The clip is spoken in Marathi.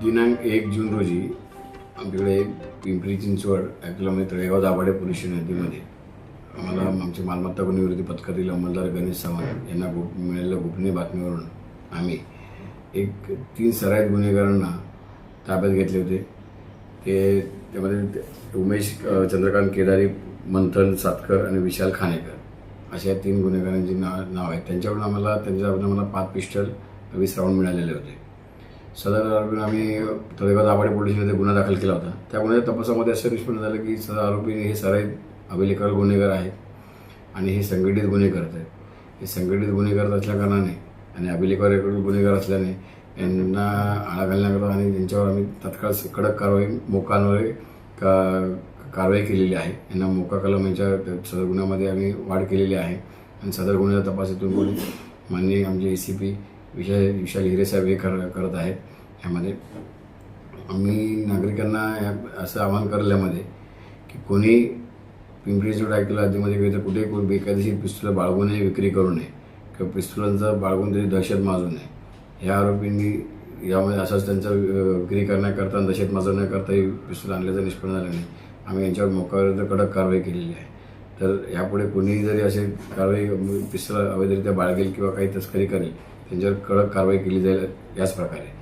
दिनांक 1 जून रोजी आमच्याकडे पिंपरी चिंचवड किलोमीटर तळेगाव दाभाडे पोलीस स्टेशनमध्ये आम्हाला आमचे मालमत्ता गुन्हेविरोधी पथकातील अंमलदार गणेश सावंत यांना मिळालेल्या गोपनीय बातमीवरून आम्ही 3 सराईत गुन्हेगारांना ताब्यात घेतले होते। त्यामध्ये उमेश चंद्रकांत केदारी, मंथन सातकर आणि विशाल खानेकर अशा 3 गुन्हेगारांची नाव आहेत। त्यांच्याकडून आम्हाला 5 पिस्टल 20 राऊंड मिळालेले होते। सदर आरोपीने आम्ही तळेगाव दाभाडे पोलीस स्टेशनमध्ये गुन्हा दाखल केला होता। त्यामुळे तपासामध्ये असं निष्पन्न झालं की सदर आरोपीने हे सराईत अभिलेखावर गुन्हेगार आहेत आणि हे संघटित गुन्हे करत आहेत। हे संघटित गुन्हे करत असल्याकारणाने आणि अभिलेखावर गुन्हेगार असल्याने यांना आळा घालण्याकरता आणि त्यांच्यावर आम्ही तत्काळ कडक मोक्कांवर कारवाई केलेली आहे। यांना मोक्का कलम यांच्या सदर गुन्ह्यामध्ये आम्ही वाढ केलेली आहे आणि सदर गुन्ह्याचा तपास इथून पुढे माननीय आमचे ACP विशाल हिरे साहेब हे करत आहेत। ह्यामध्ये आम्ही नागरिकांना असं आवाहन करल्यामध्ये की कोणी पिंपरी चिंचवड ऐकलं राज्यामध्ये कुठे कोण बेकायदेशीर पिस्तूल बाळगून नये, विक्री करू नये किंवा पिस्तुलांचं बाळगून तरी दहशत माजू नये। ह्या आरोपींनी यामध्ये असंच त्यांचं विक्री करण्याकरता आणि दहशत माजवण्याकरताही पिस्तूल आणल्याचं निष्पन्न झाल्याने आम्ही यांच्यावर मोक्काविरुद्ध कडक कारवाई केलेली आहे। तर यापुढे कोणीही जरी असे कारवाई पिस्तूल अवैधरित्या बाळगेल किंवा काही तस्करी करेल त्यांच्यावर कडक कारवाई केली जाईल याच प्रकारे।